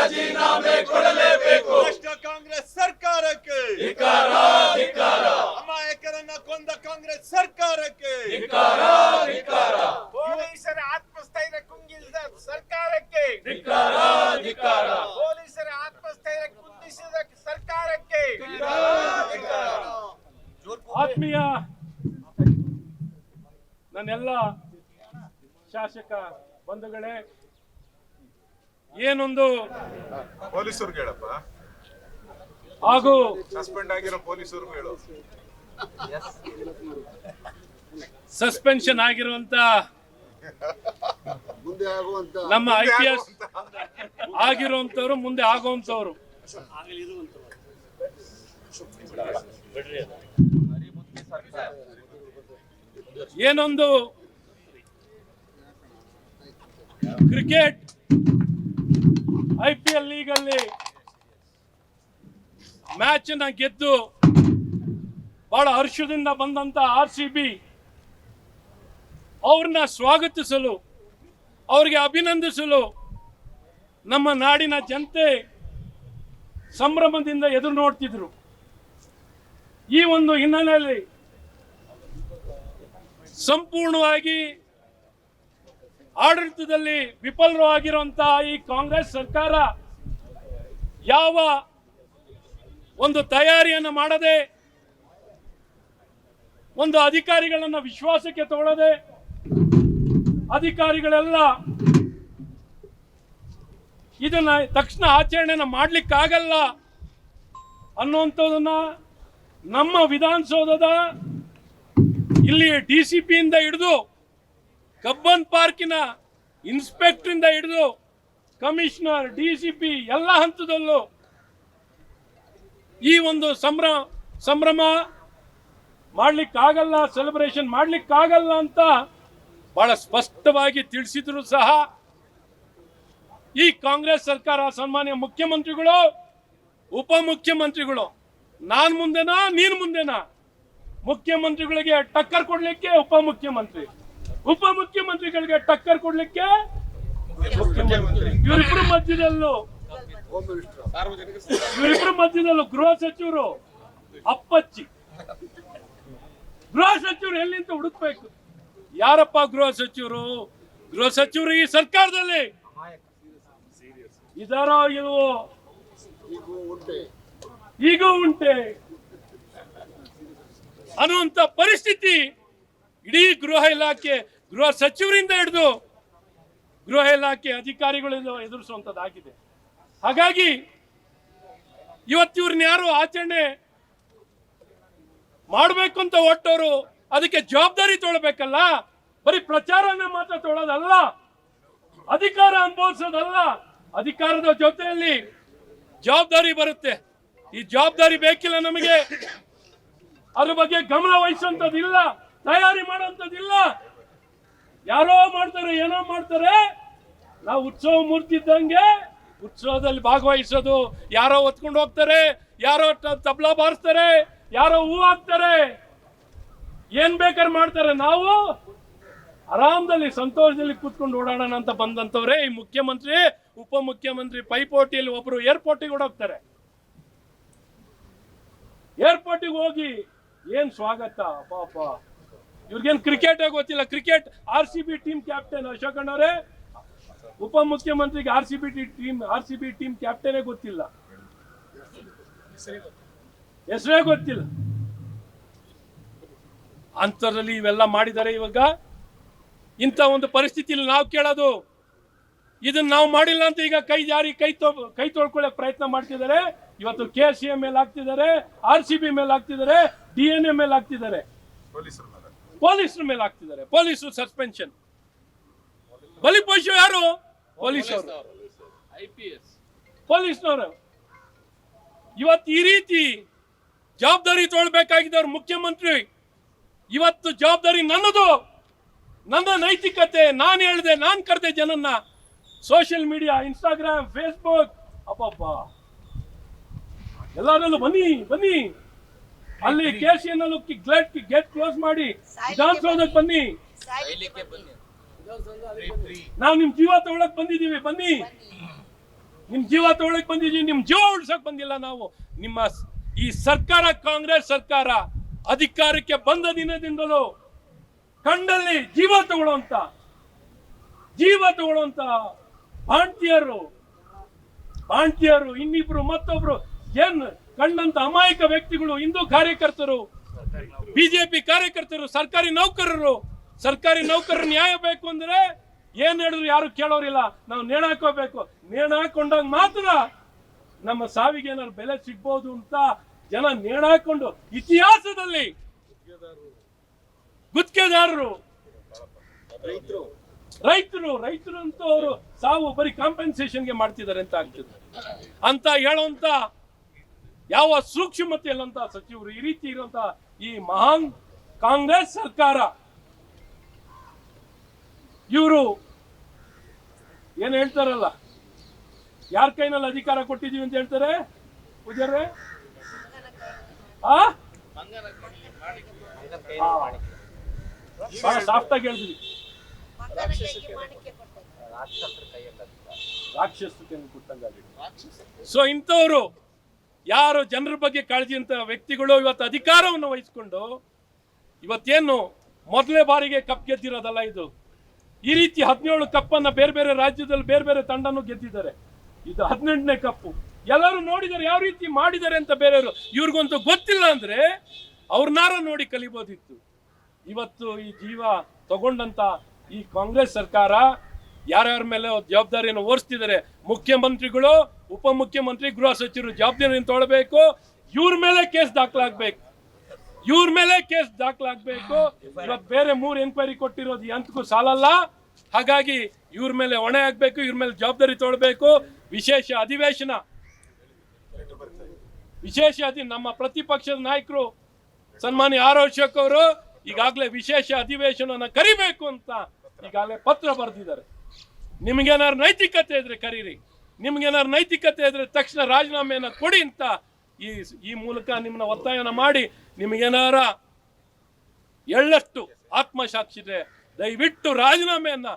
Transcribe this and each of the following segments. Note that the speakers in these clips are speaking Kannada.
ರಾಜೀನಾಮೆ ಕೊಡಲೇಬೇಕು. ಭ್ರಷ್ಟ ಕಾಂಗ್ರೆಸ್ ಸರ್ಕಾರಕ್ಕೆ ಧಿಕ್ಕಾರ, ಧಿಕ್ಕಾರ. ಅಮಾಯಕರನ್ನ ಕೊಂದ ಕಾಂಗ್ರೆಸ್ ಸರ್ಕಾರಕ್ಕೆ ಧಿಕ್ಕಾರ, ಧಿಕ್ಕಾರ. ಪೊಲೀಸರ ಆತ್ಮಸ್ಥೈರ್ಯ ಕುಂದಿಸಿದ ಸರ್ಕಾರಕ್ಕೆ ಧಿಕ್ಕಾರ, ಧಿಕ್ಕಾರ. ಪೊಲೀಸರ ಆತ್ಮಸ್ಥೈರ್ಯ ಕುಂದಿಸಿದ ಸರ್ಕಾರಕ್ಕೆ ಆತ್ಮೀಯ ನನ್ನೆಲ್ಲ ಶಾಸಕ ಬಂಧುಗಳೇ, ಏನೊಂದು ಪೊಲೀಸರು ಹೇಳಪ್ಪ, ಹಾಗೂ ಸಸ್ಪೆಂಡ್ ಆಗಿರೋ ಪೊಲೀಸರು ಹೇಳು. ಸಸ್ಪೆನ್ಷನ್ ಆಗಿರುವಂತ ನಮ್ಮ IPS ಆಗಿರುವಂತವ್ರು, ಮುಂದೆ ಆಗುವಂತವ್ರು, ಏನೊಂದು ಕ್ರಿಕೆಟ್ IPL ಲೀಗಲ್ಲಿ ಮ್ಯಾಚ್ ಅನ್ನ ಗೆದ್ದು ಬಹಳ ಹರ್ಷದಿಂದ ಬಂದಂತ RCB ಅವ್ರನ್ನ ಸ್ವಾಗತಿಸಲು, ಅವ್ರಿಗೆ ಅಭಿನಂದಿಸಲು ನಮ್ಮ ನಾಡಿನ ಜನತೆ ಸಂಭ್ರಮದಿಂದ ಎದುರು ನೋಡ್ತಿದ್ರು. ಈ ಒಂದು ಹಿನ್ನೆಲೆಯಲ್ಲಿ ಸಂಪೂರ್ಣವಾಗಿ ಆಡಳಿತದಲ್ಲಿ ವಿಫಲವಾಗಿರುವಂತಹ ಈ ಕಾಂಗ್ರೆಸ್ ಸರ್ಕಾರ ಯಾವ ಒಂದು ತಯಾರಿಯನ್ನು ಮಾಡದೆ, ಒಂದು ಅಧಿಕಾರಿಗಳನ್ನು ವಿಶ್ವಾಸಕ್ಕೆ ತಗೊಳ್ಳದೆ, ಅಧಿಕಾರಿಗಳೆಲ್ಲ ಇದನ್ನ ತಕ್ಷಣ ಆಚರಣೆನ ಮಾಡ್ಲಿಕ್ಕಾಗಲ್ಲ ಅನ್ನುವಂಥದ್ದನ್ನ ನಮ್ಮ ವಿಧಾನಸೌಧದ ಇಲ್ಲಿ DCP ಇಂದ ಹಿಡಿದು ಕಬ್ಬನ್ ಪಾರ್ಕಿನ ಇನ್ಸ್ಪೆಕ್ಟರ್ ಇಂದ ಹಿಡಿದು ಕಮಿಷನರ್, DCP ಎಲ್ಲ ಹಂತದಲ್ಲೂ ಈ ಒಂದು ಸಂಭ್ರಮ ಮಾಡ್ಲಿಕ್ಕಾಗಲ್ಲ, ಸೆಲೆಬ್ರೇಷನ್ ಮಾಡ್ಲಿಕ್ಕಾಗಲ್ಲ ಅಂತ ಬಹಳ ಸ್ಪಷ್ಟವಾಗಿ ತಿಳಿಸಿದ್ರು ಸಹ ಈ ಕಾಂಗ್ರೆಸ್ ಸರ್ಕಾರ, ಸನ್ಮಾನ್ಯ ಮುಖ್ಯಮಂತ್ರಿಗಳು, ಉಪಮುಖ್ಯಮಂತ್ರಿಗಳು, ನಾನ್ ಮುಂದೆನಾ ನೀನ್ ಮುಂದೆನಾ, ಮುಖ್ಯಮಂತ್ರಿಗಳಿಗೆ ಟಕ್ಕರ್ ಕೊಡ್ಲಿಕ್ಕೆ ಉಪಮುಖ್ಯಮಂತ್ರಿಗಳಿಗೆ ಟಕ್ಕರ್ ಕೊಡ್ಲಿಕ್ಕೆ ಇವರಿಬ್ಬರ ಮಧ್ಯದಲ್ಲೂ ಗೃಹ ಸಚಿವರು ಅಪ್ಪಚ್ಚಿ. ಗೃಹ ಸಚಿವರು ಎಲ್ಲಿಂದ ಹುಡುಕ್ಬೇಕು? ಯಾರಪ್ಪ ಗೃಹ ಸಚಿವರು? ಗೃಹ ಸಚಿವರು ಈ ಸರ್ಕಾರದಲ್ಲಿ ಇದಾರೋ ಇಲ್ವೋ? ಈಗ ಉಂಟೆ ಅನ್ನುವಂತ ಪರಿಸ್ಥಿತಿ ಇಡೀ ಗೃಹ ಸಚಿವರಿಂದ ಹಿಡಿದು ಗೃಹ ಇಲಾಖೆ ಅಧಿಕಾರಿಗಳಿಂದ ಎದುರಿಸುವಂತದ್ದಾಗಿದೆ. ಹಾಗಾಗಿ ಇವತ್ತು ಇವ್ರನ್ನ ಯಾರು ಆಚರಣೆ ಮಾಡಬೇಕು ಅಂತ ಹೊರಟವರು ಅದಕ್ಕೆ ಜವಾಬ್ದಾರಿ ತೊಗೊಳ್ಬೇಕಲ್ಲ. ಬರೀ ಪ್ರಚಾರನ ಮಾತ್ರ ತೊಗೊಳ್ಳೋದಲ್ಲ, ಅಧಿಕಾರ ಅನುಭವಿಸೋದಲ್ಲ, ಅಧಿಕಾರದ ಜೊತೆಯಲ್ಲಿ ಜವಾಬ್ದಾರಿ ಬರುತ್ತೆ. ಈ ಜವಾಬ್ದಾರಿ ಬೇಕಿಲ್ಲ ನಮಗೆ, ಅದ್ರ ಬಗ್ಗೆ ಗಮನ ವಹಿಸುವಂತದ್ದಿಲ್ಲ, ತಯಾರಿ ಮಾಡುವಂತದ್ದಿಲ್ಲ. ಯಾರೋ ಮಾಡ್ತಾರೆ, ಏನೋ ಮಾಡ್ತಾರೆ. ನಾವು ಉತ್ಸವ ಮೂರ್ತಿ ಇದ್ದಂಗೆ ಉತ್ಸವದಲ್ಲಿ ಭಾಗವಹಿಸೋದು, ಯಾರೋ ಹೊತ್ಕೊಂಡು ಹೋಗ್ತಾರೆ, ಯಾರೋ ತಬಲಾ ಬಾರಿಸ್ತಾರೆ, ಯಾರೋ ಹೂ ಹಾಕ್ತಾರೆ, ಏನ್ ಬೇಕಾದ್ರೆ ಮಾಡ್ತಾರೆ. ನಾವು ಆರಾಮದಲ್ಲಿ ಸಂತೋಷದಲ್ಲಿ ಕೂತ್ಕೊಂಡು ಓಡಾಡೋಣ ಅಂತ ಬಂದಂತವ್ರೆ ಈ ಮುಖ್ಯಮಂತ್ರಿ, ಉಪಮುಖ್ಯಮಂತ್ರಿ ಪೈಪೋಟಿಯಲ್ಲಿ ಒಬ್ರು ಏರ್ಪೋರ್ಟಿಗೆ ಓಡೋಗ್ತಾರೆ. ಏರ್ಪೋರ್ಟಿಗೆ ಹೋಗಿ ಏನ್ ಸ್ವಾಗತ ಪಾಪ. ಇವ್ರಿಗೇನ್ ಕ್ರಿಕೆಟ್ ಗೊತ್ತಿಲ್ಲ. Cricket RCB team captain Ashok ಅಣ್ಣವರೇ, ಉಪಮುಖ್ಯಮಂತ್ರಿಗೆ RCB ಟೀಮ್ ಕ್ಯಾಪ್ಟನೇ ಗೊತ್ತಿಲ್ಲ, ಹೆಸರೇ ಗೊತ್ತಿಲ್ಲ. ಅಂತರಲ್ಲಿ ಇವೆಲ್ಲ ಮಾಡಿದ್ದಾರೆ. ಇವಾಗ ಇಂಥ ಒಂದು ಪರಿಸ್ಥಿತಿಯಲ್ಲಿ ನಾವು ಕೇಳೋದು, ಇದನ್ನ ನಾವು ಮಾಡಿಲ್ಲ ಅಂತ ಈಗ ಕೈ ತೊಳ್ಕೊಳ್ಳೋಕೆ ಪ್ರಯತ್ನ ಮಾಡ್ತಿದ್ದಾರೆ. ಇವತ್ತು KCA ಮೇಲೆ ಹಾಕ್ತಿದ್ದಾರೆ, RCB ಮೇಲೆ ಹಾಕ್ತಿದ್ದಾರೆ, DNA ಮೇಲೆ ಹಾಕ್ತಿದ್ದಾರೆ, ಪೊಲೀಸರ ಮೇಲೆ ಹಾಕ್ತಿದ್ದಾರೆ. ಪೊಲೀಸರು ಸಸ್ಪೆನ್ಷನ್. ಬಲಿಪಶು ಯಾರು? ಪೊಲೀಸರು, ಪೊಲೀಸ್ನವರು. ಇವತ್ತು ಈ ರೀತಿ ಜವಾಬ್ದಾರಿ ತೊಗೊಳ್ಬೇಕಾಗಿದ್ದವ್ರು ಮುಖ್ಯಮಂತ್ರಿ. ಇವತ್ತು ಜವಾಬ್ದಾರಿ ನನ್ನದು, ನನ್ನ ನೈತಿಕತೆ. ನಾನು ಹೇಳಿದೆ, ನಾನು ಕರೆದೆ ಜನನ್ನ. ಸೋಷಿಯಲ್ ಮೀಡಿಯಾ, ಇನ್ಸ್ಟಾಗ್ರಾಮ್, ಫೇಸ್ಬುಕ್, ಅಪ್ಪಪ್ಪ ಎಲ್ಲರಲ್ಲೂ ಬನ್ನಿ. ಅಲ್ಲಿ KCA ಗೇಟ್ ಕ್ಲೋಸ್ ಮಾಡಿ ವಿಧಾನಸೌಧಕ್ಕೆ ಬನ್ನಿ. ನಾವು ನಿಮ್ ಜೀವ ತಗೊಳಕ್ ಬಂದಿದ್ದೀವಿ, ಬನ್ನಿ. ನಿಮ್ ಜೀವ ತಗೊಳಕ್ ಬಂದಿದ್ದೀವಿ, ನಿಮ್ ಜೀವ ಉಳ್ಸಕ್ ಬಂದಿಲ್ಲ ನಾವು. ನಿಮ್ಮ ಈ ಸರ್ಕಾರ, ಕಾಂಗ್ರೆಸ್ ಸರ್ಕಾರ ಅಧಿಕಾರಕ್ಕೆ ಬಂದ ದಿನದಿಂದಲೂ ಕಂಡಲ್ಲಿ ಜೀವ ತಗೊಳ್ಳುವಂತ ಭಾಂತಿಯರು ಇನ್ನಿಬ್ರು ಮತ್ತೊಬ್ರು ಏನ್ ಕಂಡಂತ ಅಮಾಯಕ ವ್ಯಕ್ತಿಗಳು, ಹಿಂದೂ ಕಾರ್ಯಕರ್ತರು, ಬಿಜೆಪಿ ಕಾರ್ಯಕರ್ತರು, ಸರ್ಕಾರಿ ನೌಕರರು ನ್ಯಾಯ ಬೇಕು ಅಂದ್ರೆ ಏನ್ ಹೇಳಿದ್ರು ಯಾರು ಕೇಳೋರಿಲ್ಲ. ನಾವು ನೇಣ ಹಾಕೋಬೇಕು. ನೇಣ ಹಾಕೊಂಡಾಗ ಮಾತ್ರ ನಮ್ಮ ಸಾವಿಗೆ ಏನಾದ್ರು ಬೆಲೆ ಸಿಗ್ಬೋದು ಅಂತ ಜನ ನೇಣ ಹಾಕೊಂಡು ಇತಿಹಾಸದಲ್ಲಿ ಗುತ್ತಿಗೆದಾರರು, ರೈತರು ಅಂತ ಅವರು ಸಾವು ಬರೀ ಕಾಂಪೆನ್ಸೇಷನ್ಗೆ ಮಾಡ್ತಿದ್ದಾರೆ ಅಂತ ಆಗ್ತದೆ ಅಂತ ಹೇಳುವಂತ ಯಾವ ಸೂಕ್ಷ್ಮತೆ ಇಲ್ಲಂತ ಸಚಿವರು, ಈ ರೀತಿ ಇರುವಂತ ಈ ಮಹಾನ್ ಕಾಂಗ್ರೆಸ್ ಸರ್ಕಾರ, ಇವರು ಏನ್ ಹೇಳ್ತಾರಲ್ಲ, ಯಾರ ಕೈನಲ್ಲಿ ಅಧಿಕಾರ ಕೊಟ್ಟಿದೀವಿ ಅಂತ ಹೇಳ್ತಾರೆ ಪೂಜಾರೆ? ಬಹಳ ಸಾಫ್ಟ್ ಆಗಿ ಹೇಳ್ತೀವಿ, ರಾಕ್ಷಸಕ್ಕೆ ಕೊಟ್ಟಂಗಾಗಿದೆ. ಸೊ ಇಂಥವ್ರು ಯಾರು ಜನರ ಬಗ್ಗೆ ಕಾಳಜಿ ಅಂತ ವ್ಯಕ್ತಿಗಳು ಇವತ್ತು ಅಧಿಕಾರವನ್ನು ವಹಿಸಿಕೊಂಡು ಇವತ್ತೇನು ಮೊದಲನೇ ಬಾರಿಗೆ ಕಪ್ ಗೆದ್ದಿರೋದಲ್ಲ ಇದು. ಈ ರೀತಿ 17 ಕಪ್ಪನ್ನ ಬೇರೆ ಬೇರೆ ರಾಜ್ಯದಲ್ಲಿ ಬೇರೆ ಬೇರೆ ತಂಡನೂ ಗೆದ್ದಿದ್ದಾರೆ. ಇದು 18ನೇ ಕಪ್ಪು. ಎಲ್ಲರೂ ನೋಡಿದ್ದಾರೆ ಯಾವ ರೀತಿ ಮಾಡಿದ್ದಾರೆ ಅಂತ ಬೇರೆಯವರು. ಇವ್ರಿಗಂತೂ ಗೊತ್ತಿಲ್ಲ ಅಂದ್ರೆ ಅವ್ರನ್ನಾರ ನೋಡಿ ಕಲಿಬೋದಿತ್ತು. ಇವತ್ತು ಈ ಜೀವ ತಗೊಂಡಂತ ಈ ಕಾಂಗ್ರೆಸ್ ಸರ್ಕಾರ ಯಾರ್ಯಾರ ಮೇಲೆ ಜವಾಬ್ದಾರಿಯನ್ನು ಹೊರಿಸ್ತಿದ್ದಾರೆ, ಮುಖ್ಯಮಂತ್ರಿಗಳು, ಉಪಮುಖ್ಯಮಂತ್ರಿ, ಗೃಹ ಸಚಿವರು ಜವಾಬ್ದಾರಿಯನ್ನು ತೊಗೊಳ್ಬೇಕು. ಇವ್ರ ಮೇಲೆ ಕೇಸ್ ದಾಖಲಾಗಬೇಕು. ಇವತ್ತು ಬೇರೆ 3 ಎನ್ಕ್ವೈರಿ ಕೊಟ್ಟಿರೋದು ಎಂತಕ್ಕೂ ಸಾಲಲ್ಲ. ಹಾಗಾಗಿ ಇವ್ರ ಮೇಲೆ ಹೊಣೆ ಆಗ್ಬೇಕು, ಇವ್ರ ಮೇಲೆ ಜವಾಬ್ದಾರಿ ತೊಗೊಳ್ಬೇಕು. ವಿಶೇಷ ಅಧಿವೇಶನ ನಮ್ಮ ಪ್ರತಿಪಕ್ಷದ ನಾಯಕರು ಸನ್ಮಾನ್ಯ ಆರ್ ಅಶೋಕ್ ಅವರು ಈಗಾಗಲೇ ವಿಶೇಷ ಅಧಿವೇಶನವನ್ನು ಕರಿಬೇಕು ಅಂತ ಈಗಾಗಲೇ ಪತ್ರ ಬರೆದಿದ್ದಾರೆ. ನಿಮ್ಗೇನಾದ್ರು ನೈತಿಕತೆ ಇದ್ರೆ ಕರೀರಿ, ನಿಮ್ಗೇನಾದ್ರು ನೈತಿಕತೆ ಇದ್ರೆ ತಕ್ಷಣ ರಾಜೀನಾಮೆಯನ್ನು ಕೊಡಿ ಅಂತ ಈ ಮೂಲಕ ನಿಮ್ಮನ್ನ ಒತ್ತಾಯನ ಮಾಡಿ, ನಿಮಗೇನಾರ ಎಳ್ಳಷ್ಟು ಆತ್ಮಸಾಕ್ಷಿ ಇದೆ ದಯವಿಟ್ಟು ರಾಜೀನಾಮೆಯನ್ನ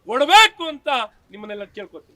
ಕೊಡಬೇಕು ಅಂತ ನಿಮ್ಮನ್ನೆಲ್ಲ ಕೇಳ್ಕೊತೀನಿ.